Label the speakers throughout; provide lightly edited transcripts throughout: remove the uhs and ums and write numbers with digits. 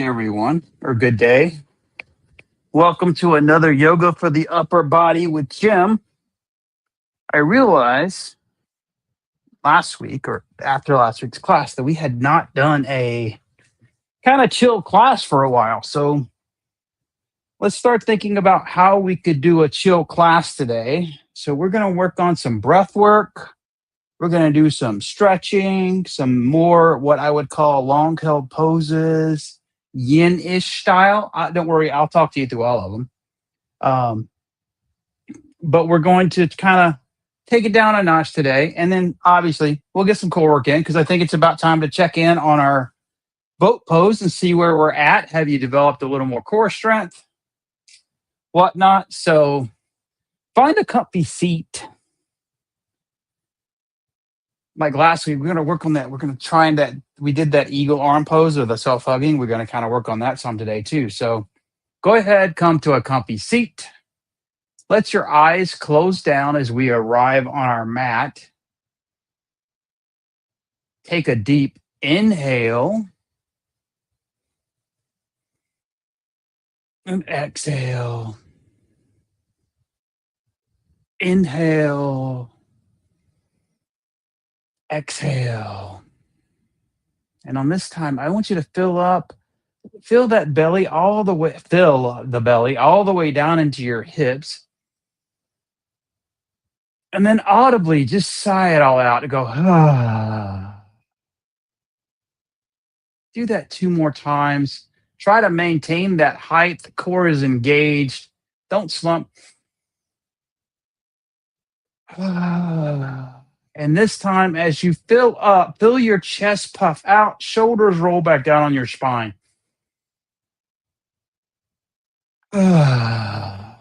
Speaker 1: Everyone, or good day. Welcome to another Yoga for the Upper Body with Jim. I realized last week or after last week's class that we had not done a kind of chill class for a while. So let's start thinking about how we could do a chill class today. So we're going to work on some breath work. We're going to do some stretching, some more what I would call long held poses, yin ish style. Don't worry, I'll talk to you through all of them. Um, but we're going to kind of take it down a notch today. And then obviously we'll get some core work in because I think it's about time to check in on our boat pose and see where we're at. Have you developed a little more core strength? Whatnot. So find a comfy seat. Like last week, we're going to work on that. We're going to try and that we did that eagle arm pose or the self hugging. We're going to kind of work on that some today too. So go ahead, come to a comfy seat. Let your eyes close down as we arrive on our mat. Take a deep inhale and exhale. Inhale, exhale. And on this time, I want you to fill that belly all the way, fill the belly all the way down into your hips. And then audibly just sigh it all out and go, ah. Do that 2 more times. Try to maintain that height. The core is engaged. Don't slump. Ah. And this time, as you fill up, feel your chest puff out, shoulders roll back down on your spine. Ah.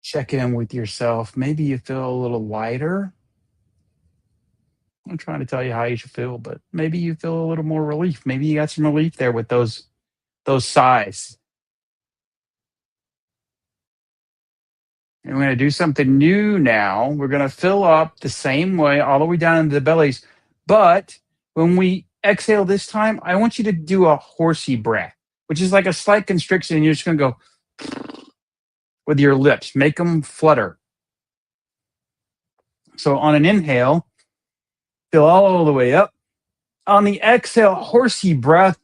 Speaker 1: Check in with yourself. Maybe you feel a little lighter. I'm trying to tell you how you should feel, but maybe you feel a little more relief. Maybe you got some relief there with those sighs. And we're going to do something new now. We're going to fill up the same way all the way down into the bellies. But when we exhale this time, I want you to do a horsey breath, which is like a slight constriction. And you're just going to go with your lips, make them flutter. So on an inhale, fill all the way up. On the exhale, horsey breath.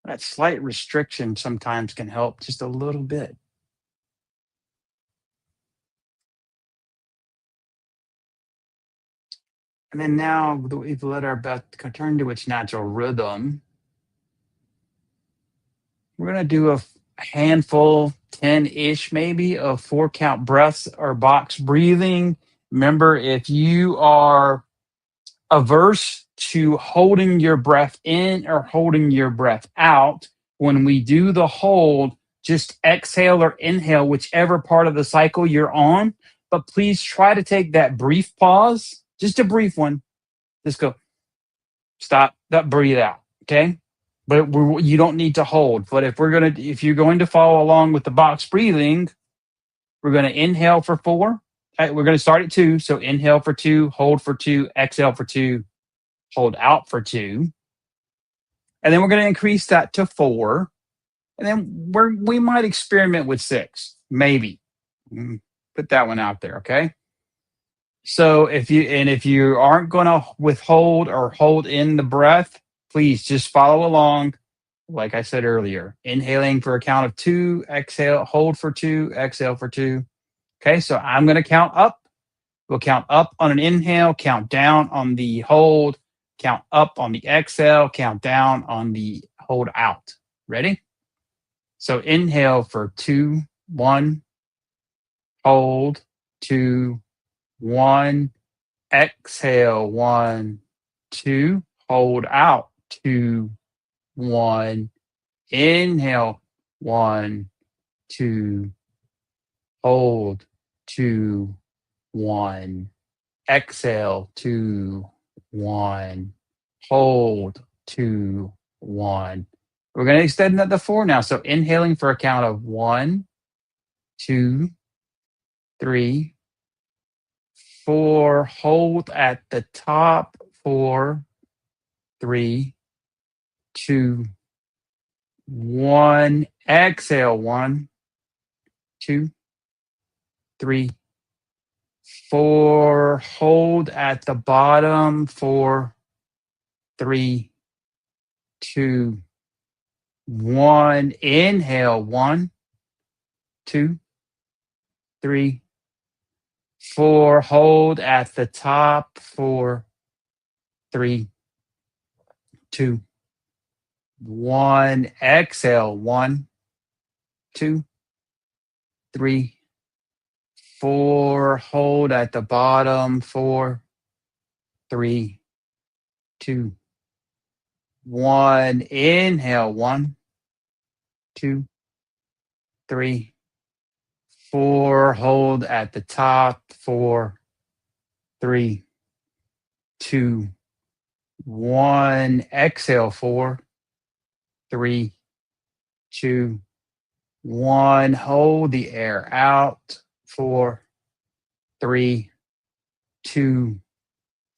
Speaker 1: That slight restriction sometimes can help just a little bit. And then now we've let our breath turn to its natural rhythm. We're going to do a handful, 10-ish maybe, of 4-count breaths or box breathing. Remember, if you are averse to holding your breath in or holding your breath out, when we do the hold, just exhale or inhale, whichever part of the cycle you're on. But please try to take that brief pause, just a brief one. Just go, stop, that breathe out. Okay. But you don't need to hold. But if you're going to follow along with the box breathing, we're going to inhale for 4. We're going to start at 2. So inhale for 2, hold for 2, exhale for 2, hold out for 2. And then we're going to increase that to 4. And then we might experiment with 6, maybe. Put that one out there, okay? So if you aren't going to withhold or hold in the breath, please just follow along. Like I said earlier, inhaling for a count of 2, exhale, hold for 2, exhale for 2. Okay, so I'm going to count up. We'll count up on an inhale, count down on the hold, count up on the exhale, count down on the hold out. Ready? So inhale for 2, 1, hold, 2, 1, exhale, 1, 2, hold out, 2, 1, inhale, 1, 2, hold, 2, 1, exhale, 2, 1, hold, 2, 1. We're going to extend that to 4 now. So inhaling for a count of 1, 2, 3, 4, hold at the top, 4, 3, 2, 1, exhale, 1, 2, 3, 4, hold at the bottom, 4, 3, 2, 1, inhale, 1, 2, 3, 4, hold at the top, 4, 3, 2, 1, exhale, 1, 2, 3, 4, hold at the bottom, 4, 3, 2, 1, inhale, 1, 2, 3, 4, hold at the top, 4, 3, 2, 1, exhale, 4, 3, 2, 1, hold the air out, 4, 3, 2,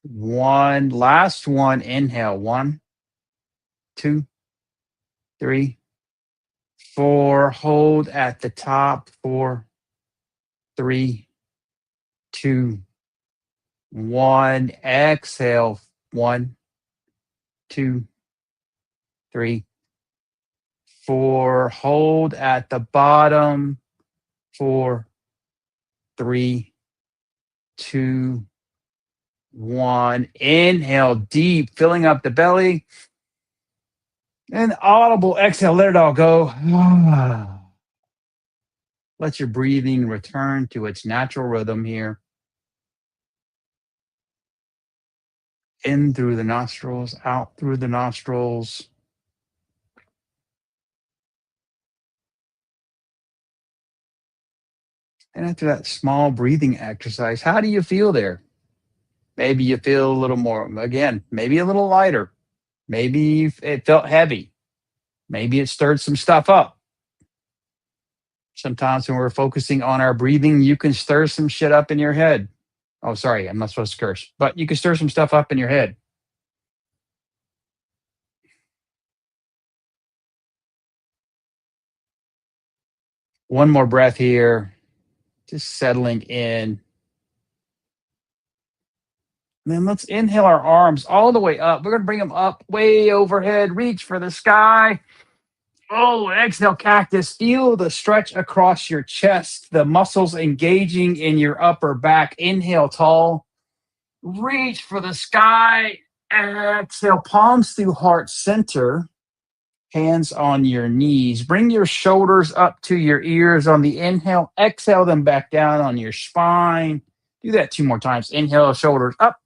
Speaker 1: 1, last one, inhale, 1, 2, 3, 4, hold at the top, 4, 3, 2, 1, exhale, 1, 2, 3, 4, hold at the bottom, 4, 3, 2, 1, inhale deep, filling up the belly, and audible exhale, let it all go. Let your breathing return to its natural rhythm here. In through the nostrils, out through the nostrils. And after that small breathing exercise, how do you feel there? Maybe you feel a little more, again, maybe a little lighter. Maybe it felt heavy. Maybe it stirred some stuff up. Sometimes when we're focusing on our breathing, you can stir some shit up in your head. Oh, sorry, I'm not supposed to curse, but you can stir some stuff up in your head. One more breath here, just settling in. And then let's inhale our arms all the way up. We're going to bring them up way overhead, reach for the sky. Oh, exhale, cactus. Feel the stretch across your chest, the muscles engaging in your upper back. Inhale, tall. Reach for the sky. Exhale, palms through heart center, hands on your knees. Bring your shoulders up to your ears on the inhale. Exhale them back down on your spine. Do that 2 more times. Inhale, shoulders up.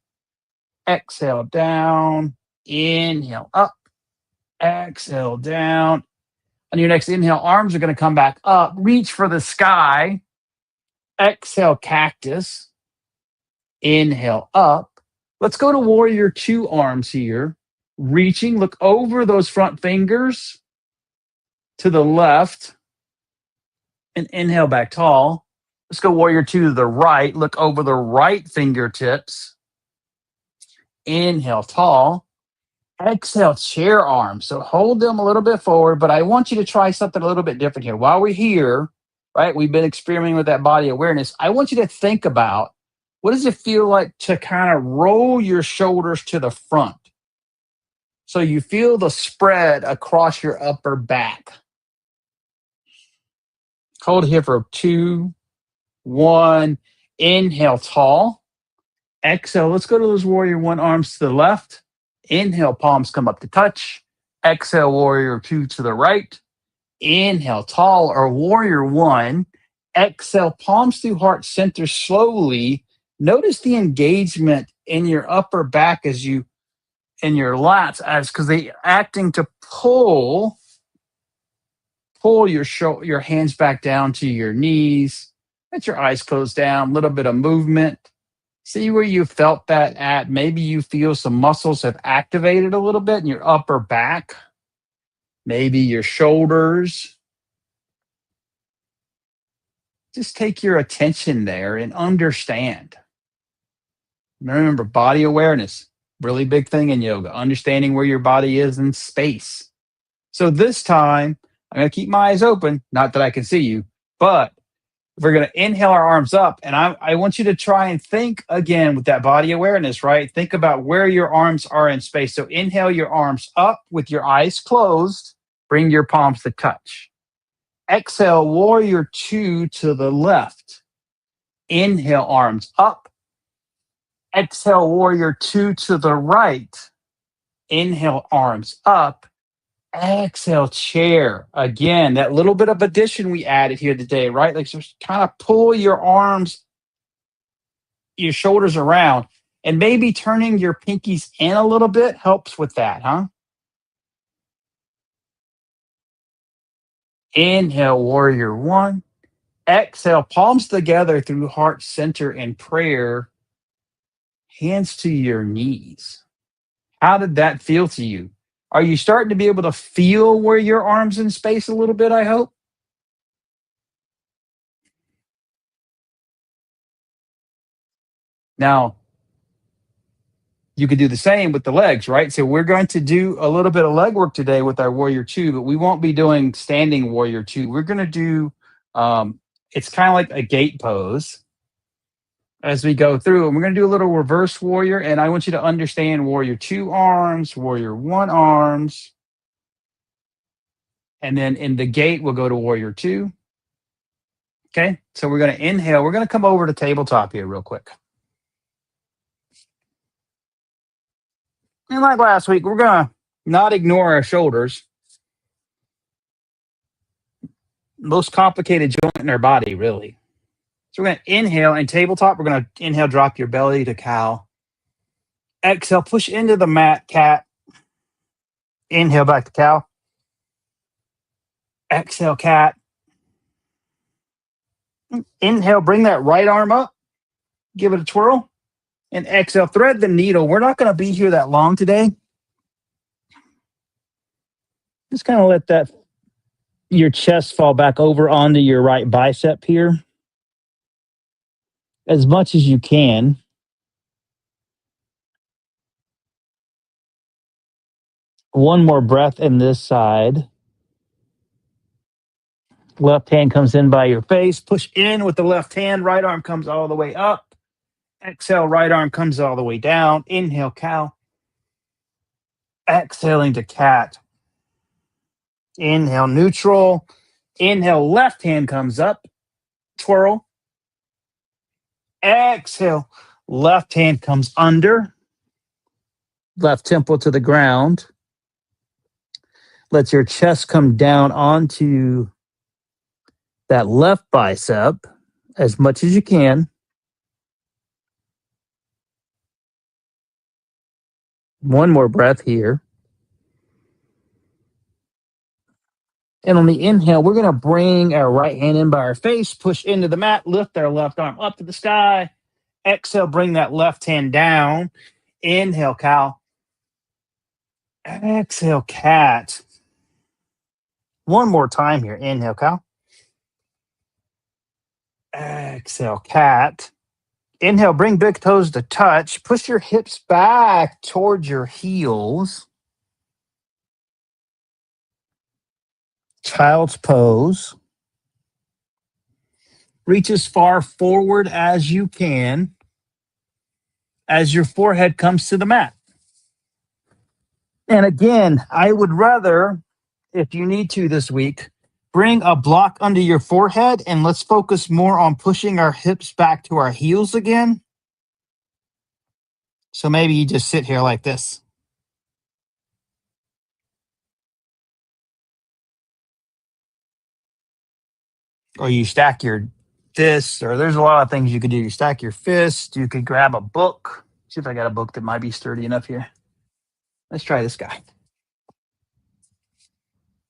Speaker 1: Exhale, down. Inhale, up. Exhale, down. On your next inhale, arms are going to come back up. Reach for the sky. Exhale, cactus. Inhale, up. Let's go to warrior 2 arms here. Reaching, look over those front fingers to the left and inhale back tall. Let's go warrior 2 to the right. Look over the right fingertips. Inhale tall. Exhale, chair arms. So hold them a little bit forward, but I want you to try something a little bit different here. While we're here, right, we've been experimenting with that body awareness. I want you to think about, what does it feel like to kind of roll your shoulders to the front? So you feel the spread across your upper back. Hold here for 2, 1. Inhale, tall. Exhale. Let's go to those warrior 1 arms to the left. Inhale, palms come up to touch. Exhale, warrior 2 to the right. Inhale, tall or warrior 1. Exhale, palms through heart center slowly. Notice the engagement in your upper back as you, in your lats, as because they acting to pull your hands back down to your knees. Let your eyes close down, a little bit of movement. See where you felt that at. Maybe you feel some muscles have activated a little bit in your upper back, maybe your shoulders. Just take your attention there and understand. Remember, body awareness, really big thing in yoga, understanding where your body is in space. So this time, I'm going to keep my eyes open. Not that I can see you, but we're going to inhale our arms up. And I want you to try and think again with that body awareness, right? Think about where your arms are in space. So inhale your arms up with your eyes closed. Bring your palms to touch. Exhale, warrior two to the left. Inhale, arms up. Exhale, warrior two to the right. Inhale, arms up. Exhale, chair. Again, that little bit of addition we added here today, right? Like just kind of pull your arms, your shoulders around, and maybe turning your pinkies in a little bit helps with that, huh? Inhale, warrior one. Exhale, palms together through heart center and prayer, hands to your knees. How did that feel to you? Are you starting to be able to feel where your arms in space a little bit, I hope? Now, you could do the same with the legs, right? So we're going to do a little bit of leg work today with our warrior two, but we won't be doing standing warrior two. We're going to do, it's kind of like a gate pose as we go through. And we're going to do a little reverse warrior. And I want you to understand warrior two arms, warrior one arms. And then in the gate, we'll go to warrior two. Okay. So we're going to inhale. We're going to come over to tabletop here real quick. And like last week, we're going to not ignore our shoulders. Most complicated joint in our body, really. So we're going to inhale and tabletop. We're going to inhale, drop your belly to cow. Exhale, push into the mat, cat. Inhale, back to cow. Exhale, cat. Inhale, bring that right arm up. Give it a twirl. And exhale, thread the needle. We're not going to be here that long today. Just kind of let that your chest fall back over onto your right bicep here as much as you can. One more breath in this side. Left hand comes in by your face. Push in with the left hand. Right arm comes all the way up. Exhale, right arm comes all the way down. Inhale, cow. Exhaling to cat. Inhale, neutral. Inhale, left hand comes up. Twirl. Exhale, left hand comes under. Left temple to the ground. Let your chest come down onto that left bicep as much as you can. One more breath here. And on the inhale, we're going to bring our right hand in by our face, push into the mat, lift our left arm up to the sky. Exhale, bring that left hand down. Inhale, cow. Exhale, cat. One more time here. Inhale, cow. Exhale, cat. Inhale, bring big toes to touch. Push your hips back towards your heels. Child's pose. Reach as far forward as you can as your forehead comes to the mat. And again, I would rather, if you need to this week, bring a block under your forehead and let's focus more on pushing our hips back to our heels again. So maybe you just sit here like this. Or you stack your fists, or there's a lot of things you could do. You stack your fists, you could grab a book. See if I got a book that might be sturdy enough here. Let's try this guy.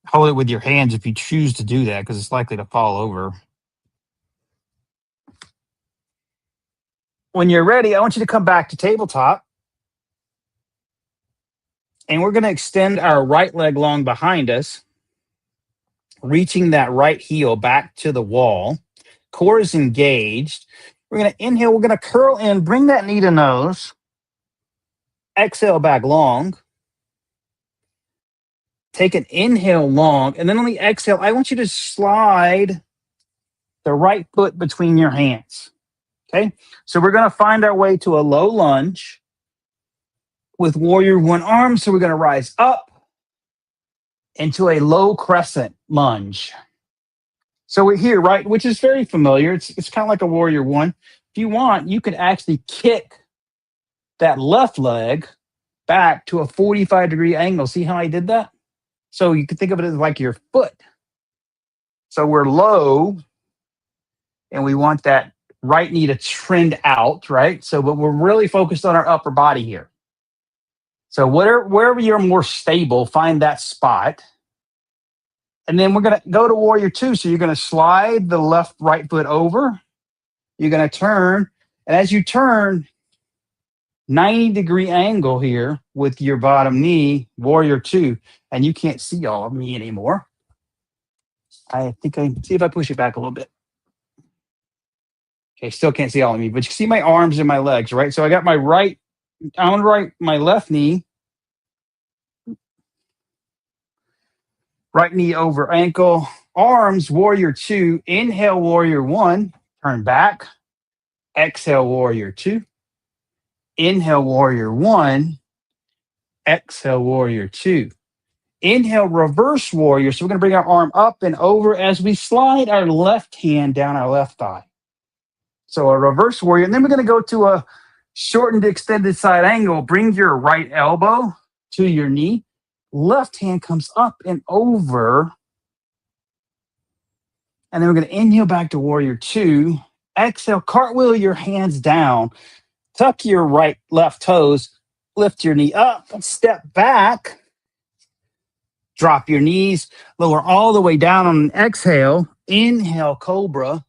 Speaker 1: Hold it with your hands if you choose to do that, because it's likely to fall over. When you're ready, I want you to come back to tabletop. And we're going to extend our right leg long behind us, reaching that right heel back to the wall. Core is engaged. We're going to inhale. We're going to curl in, bring that knee to nose. Exhale back long. Take an inhale long. And then on the exhale, I want you to slide the right foot between your hands. Okay. So we're going to find our way to a low lunge with warrior one arm. So we're going to rise up into a low crescent lunge. So we're here, right? Which is very familiar. It's kind of like a warrior one. If you want, you can actually kick that left leg back to a 45-degree angle. See how I did that? So you can think of it as like your foot. So we're low and we want that right knee to trend out, right? So, but we're really focused on our upper body here. So wherever you're more stable, find that spot. And then we're going to go to warrior two. So you're going to slide the left right foot over. You're going to turn. And as you turn, 90-degree angle here with your bottom knee, warrior two. And you can't see all of me anymore. I think I can see if I push it back a little bit. Okay, still can't see all of me, but you can see my arms and my legs, right? So I got my my left knee, right knee over ankle, arms, warrior two, inhale, warrior one, turn back, exhale, warrior two, inhale, warrior one, exhale, warrior two. Inhale, reverse warrior. So we're going to bring our arm up and over as we slide our left hand down our left thigh. So a reverse warrior. And then we're going to go to a shortened extended side angle. Bring your right elbow to your knee. Left hand comes up and over. And then we're going to inhale back to warrior two. Exhale, cartwheel your hands down. Tuck your left toes. Lift your knee up. Step back. Drop your knees, lower all the way down on an exhale. Inhale, cobra.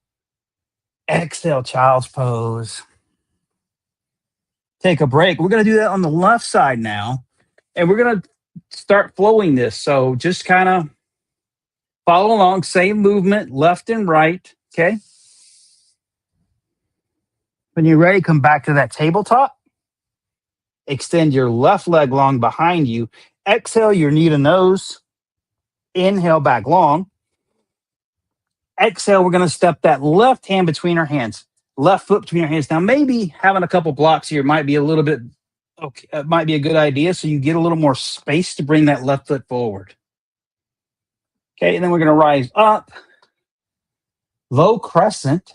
Speaker 1: Exhale, child's pose. Take a break. We're going to do that on the left side now. And we're going to start flowing this. So just kind of follow along. Same movement, left and right. Okay. When you're ready, come back to that tabletop. Extend your left leg long behind you. Exhale, your knee to nose. Inhale, back long. Exhale, we're going to step that left hand between our hands. Left foot between our hands. Now, maybe having a couple blocks here might be a little bit, okay, might be a good idea. So you get a little more space to bring that left foot forward. Okay, and then we're going to rise up. Low crescent.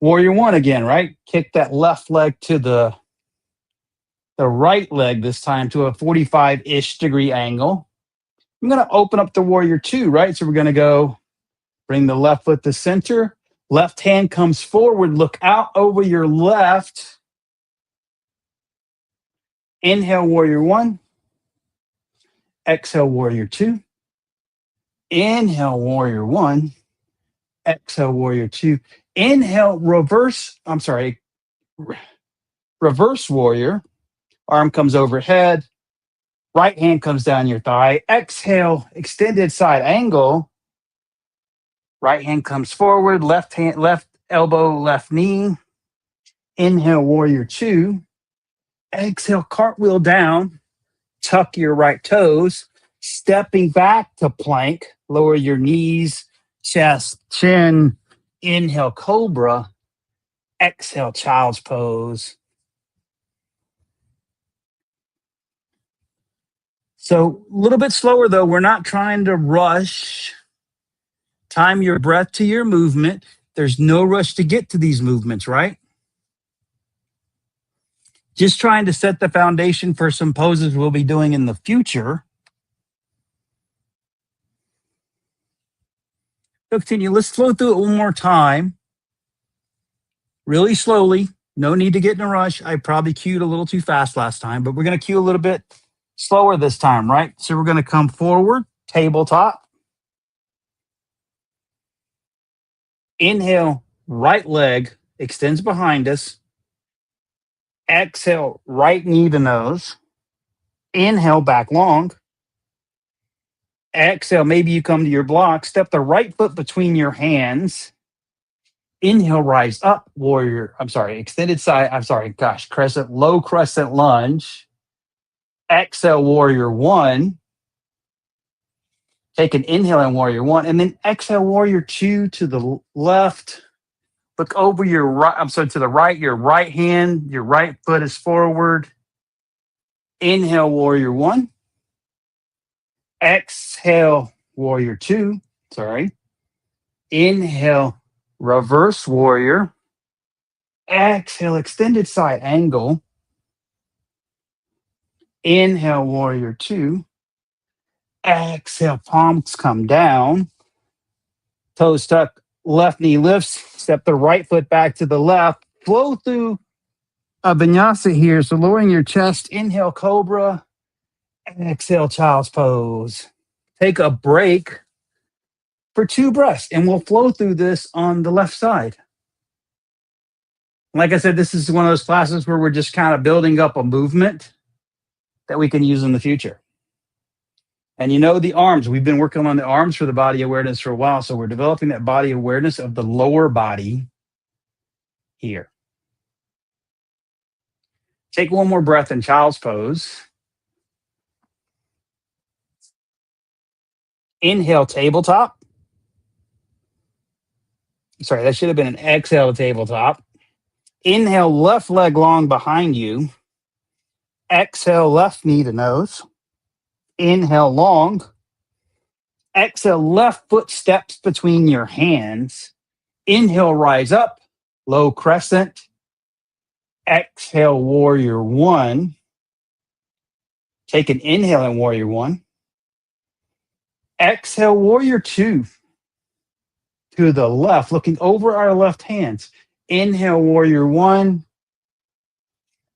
Speaker 1: Warrior one again, right? Kick that left leg to the right leg this time to a 45-ish degree angle. I'm going to open up the warrior two, right? So we're going to go bring the left foot to center. Left hand comes forward. Look out over your left. Inhale, warrior one. Exhale, warrior two. Inhale, warrior one. Exhale, warrior two. Inhale, reverse warrior. Arm comes overhead. Right hand comes down your thigh. Exhale, extended side angle. Right hand comes forward. Left elbow, left knee. Inhale, warrior two. Exhale, cartwheel down. Tuck your right toes. Stepping back to plank. Lower your knees, chest, chin. Inhale, cobra. Exhale, child's pose. So a little bit slower, though. We're not trying to rush. Time your breath to your movement. There's no rush to get to these movements, right? Just trying to set the foundation for some poses we'll be doing in the future. So continue. Let's flow through it one more time. Really slowly. No need to get in a rush. I probably cued a little too fast last time, but we're going to cue a little bit slower this time, right? So we're going to come forward, tabletop. Inhale, right leg extends behind us. Exhale, right knee to nose. Inhale, back long. Exhale, maybe you come to your block. Step the right foot between your hands. Inhale, rise up, warrior. I'm sorry, extended side. I'm sorry, gosh, crescent, low crescent lunge. Exhale, warrior one. Take an inhale in warrior one, and then exhale, warrior two to the left. Look over your right. I'm sorry, to the right. Your right hand, your right foot is forward. Inhale, warrior one. Exhale, warrior two. Sorry. Inhale, reverse warrior. Exhale, extended side angle. Inhale, warrior two. Exhale, palms come down. Toes tuck, left knee lifts. Step the right foot back to the left. Flow through a vinyasa here. So lowering your chest. Inhale, cobra. Exhale, child's pose. Take a break for 2 breaths, and we'll flow through this on the left side. Like I said, this is one of those classes where we're just kind of building up a movement that we can use in the future. And you know, the arms, we've been working on the arms for the body awareness for a while. So we're developing that body awareness of the lower body here. Take one more breath in child's pose. Inhale, tabletop. Sorry, that should have been an exhale, tabletop. Inhale, left leg long behind you. Exhale, left knee to nose. Inhale, long. Exhale, left foot steps between your hands. Inhale, rise up, low crescent. Exhale, warrior one. Take an inhale in warrior one. Exhale, warrior two. To the left, looking over our left hands. Inhale, warrior one.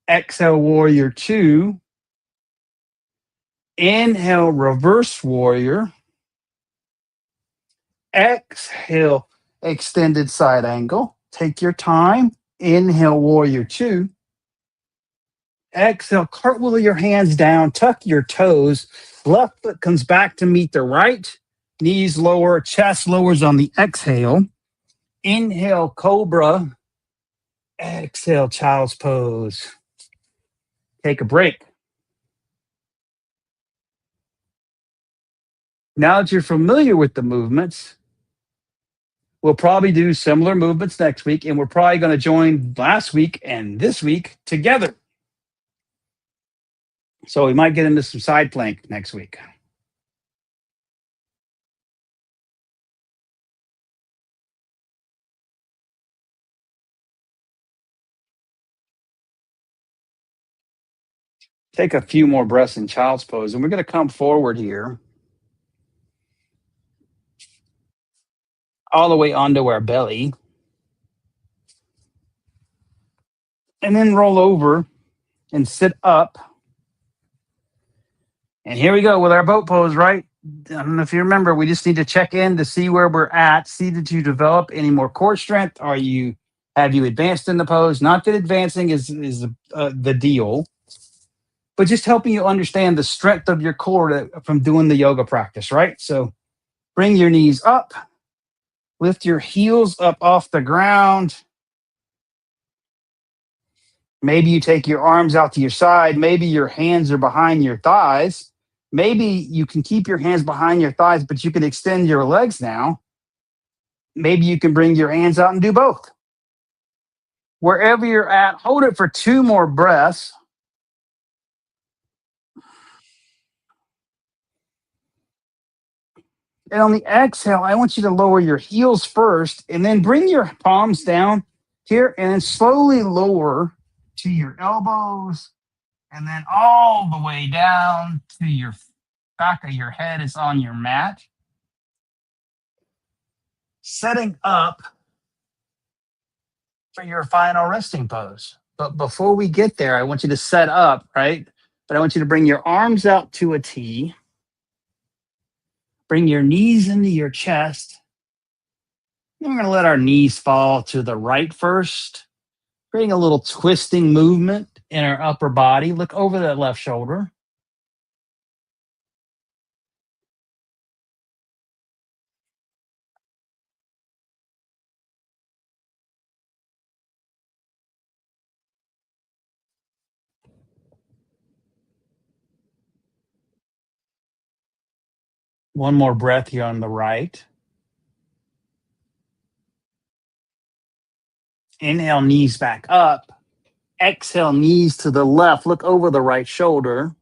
Speaker 1: Exhale, warrior two. Inhale, reverse warrior. Exhale, extended side angle. Take your time. Inhale, warrior two. Exhale, cartwheel your hands down, tuck your toes. Left foot comes back to meet the right. Knees lower, chest lowers on the exhale. Inhale, cobra. Exhale, child's pose. Take a break. Now that you're familiar with the movements, we'll probably do similar movements next week, and we're probably going to join last week and this week together. So we might get into some side plank next week. Take a few more breaths in child's pose, and we're going to come forward here all the way onto our belly, and then roll over and sit up. And here we go with our boat pose, right? I don't know if you remember, we just need to check in to see where we're at, see that you develop any more core strength. Have you advanced in the pose? Not that advancing is the deal, but just helping you understand the strength of your core from doing the yoga practice, right? So bring your knees up, lift your heels up off the ground. Maybe you take your arms out to your side. Maybe your hands are behind your thighs. Maybe you can keep your hands behind your thighs, but you can extend your legs now. Maybe you can bring your hands out and do both. Wherever you're at, hold it for 2 more breaths. And on the exhale, I want you to lower your heels first and then bring your palms down here and then slowly lower to your elbows and then all the way down to your back of your head is on your mat. Setting up for your final resting pose. But before we get there, I want you to set up, right? But I want you to bring your arms out to a T. Bring your knees into your chest. Then we're going to let our knees fall to the right first, creating a little twisting movement in our upper body. Look over that left shoulder. One more breath here on the right. Inhale, knees back up. Exhale, knees to the left. Look over the right shoulder.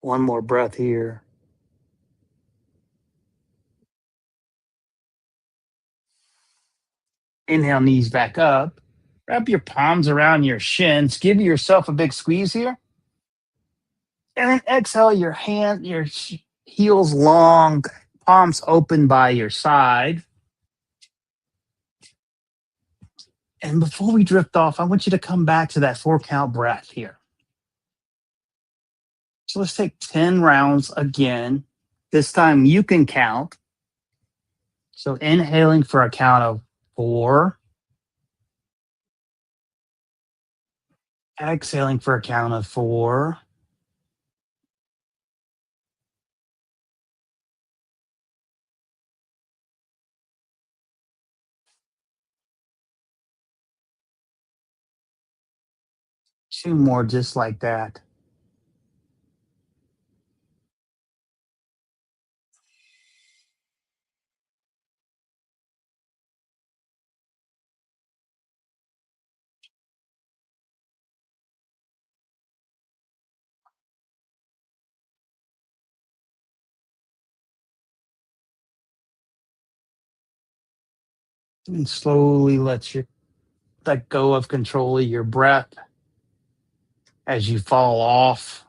Speaker 1: One more breath here. Inhale, knees back up. Wrap your palms around your shins. Give yourself a big squeeze here. And then exhale, your heels long, palms open by your side. And before we drift off, I want you to come back to that 4 count breath here. So let's take 10 rounds again. This time you can count. So inhaling for a count of 4, exhaling for a count of 4. Two more just like that. And slowly let go of control of your breath as you fall off.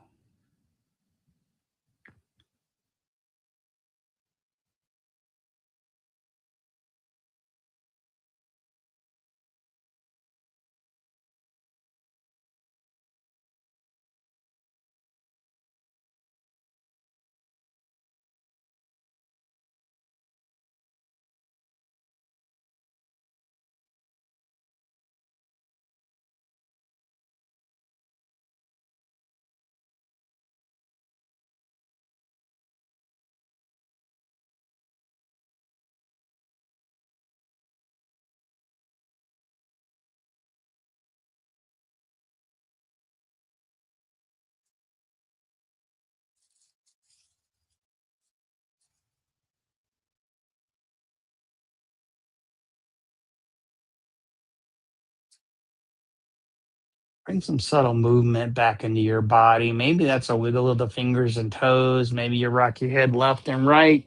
Speaker 1: Bring some subtle movement back into your body. Maybe that's a wiggle of the fingers and toes. Maybe you rock your head left and right.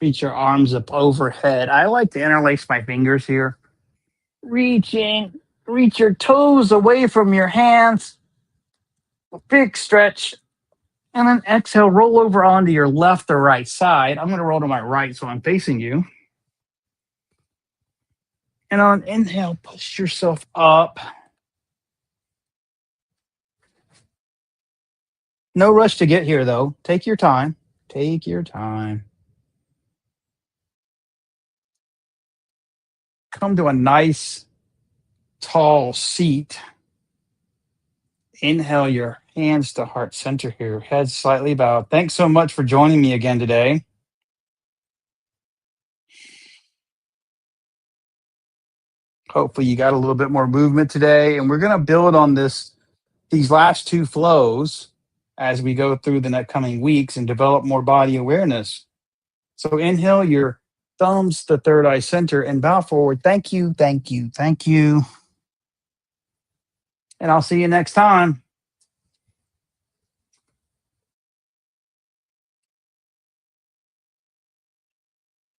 Speaker 1: Reach your arms up overhead. I like to interlace my fingers here. Reach your toes away from your hands. Big stretch. And then exhale, roll over onto your left or right side. I'm going to roll to my right so I'm facing you. And on inhale, push yourself up. No rush to get here, though. Take your time. Take your time. Come to a nice, tall seat. Inhale your hands to heart center here, head slightly bowed. Thanks so much for joining me again today. Hopefully you got a little bit more movement today, and we're going to build on these last two flows as we go through the next coming weeks and develop more body awareness. So inhale your thumbs to third eye center and bow forward. Thank you, thank you, thank you. And I'll see you next time.